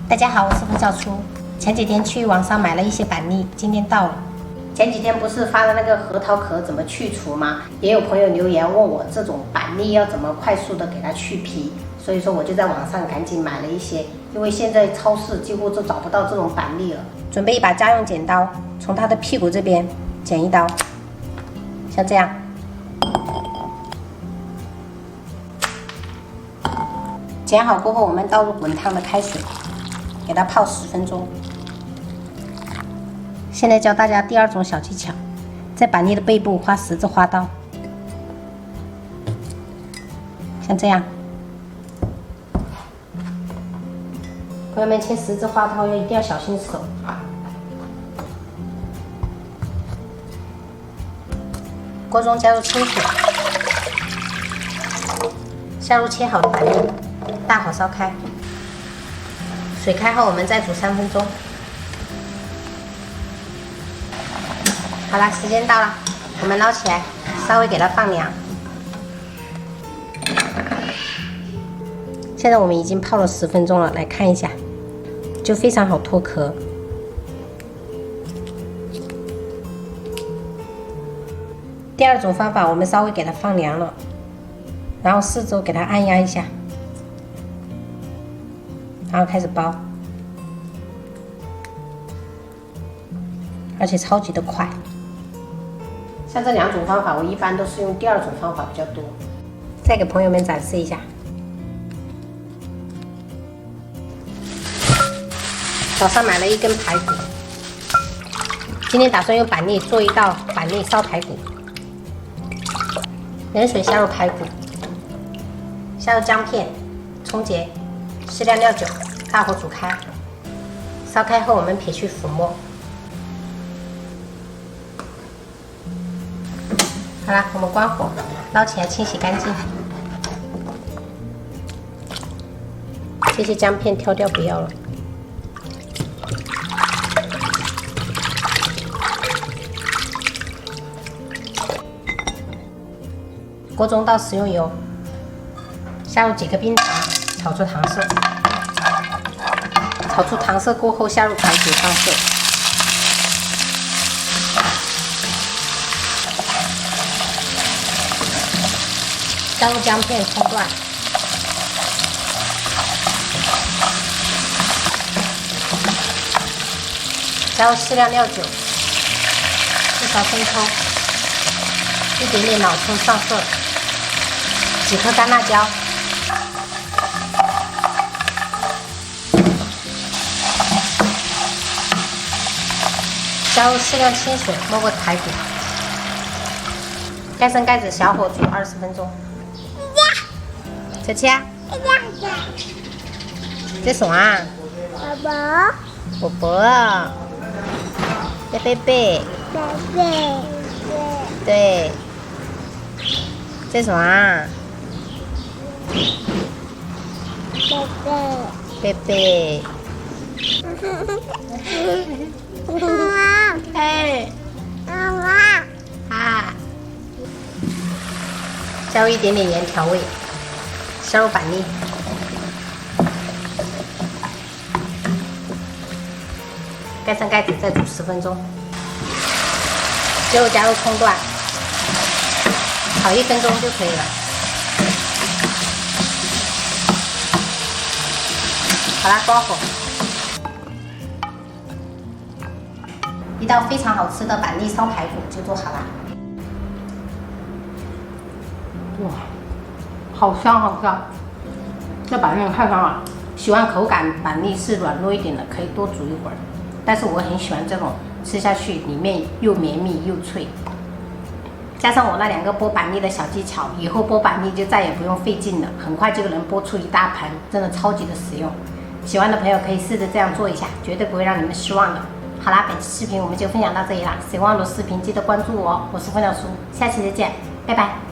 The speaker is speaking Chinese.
大家好，我是冯小初。前几天去网上买了一些板栗，今天到了。前几天不是发了那个核桃壳怎么去除吗？也有朋友留言问我这种板栗要怎么快速的给它去皮，所以说我就在网上赶紧买了一些，因为现在超市几乎都找不到这种板栗了。准备一把家用剪刀，从它的屁股这边剪一刀，像这样。剪好过后，我们倒入滚烫的开水，给它泡10分钟。现在教大家第二种小技巧，在板栗的背部画十字花刀，像这样。朋友们，切十字花刀一定要小心手。锅中加入清水，下入切好的板栗，大火烧开。水开后，我们再煮3分钟。好了，时间到了，我们捞起来，稍微给它放凉。现在我们已经泡了10分钟了，来看一下，就非常好脱壳。第二种方法，我们稍微给它放凉了，然后四周给它按压一下，然后开始包，而且超级的快。像这2种方法，我一般都是用第二种方法比较多。再给朋友们展示一下，早上买了1根排骨，今天打算用板栗做一道板栗烧排骨。冷水下入排骨，下入姜片、葱节、适量料酒，大火煮开。烧开后，我们撇去浮沫。好了，我们关火，捞起来清洗干净。这些姜片挑掉不要了。锅中倒食用油，下入几颗冰糖，炒出糖色。炒出糖色过后，下入排骨放色。加入姜片、葱段，加入适量料酒，1勺生抽，一点点老抽上色，几颗干辣椒，加入适量清水没过排骨，盖上盖子，小火煮20分钟。小七啊，这什么啊？宝宝，贝贝，对，这什么啊？贝贝，哎，啊，加入一点点盐调味。下入板栗，盖上盖子，再煮10分钟。最后加入葱段，炒1分钟就可以了。好啦，关火。一道非常好吃的板栗烧排骨就做好啦。哇！好香好香，这板栗太香了。喜欢口感板栗是软糯一点的，可以多煮一会儿。但是我很喜欢这种吃下去里面又绵密又脆。加上我那2个剥板栗的小技巧，以后剥板栗就再也不用费劲了，很快就能剥出一大盘，真的超级的实用。喜欢的朋友可以试着这样做一下，绝对不会让你们失望的。好啦，本期视频我们就分享到这里啦。喜欢我的视频记得关注我哦，我是冯小初，下期再见，拜拜。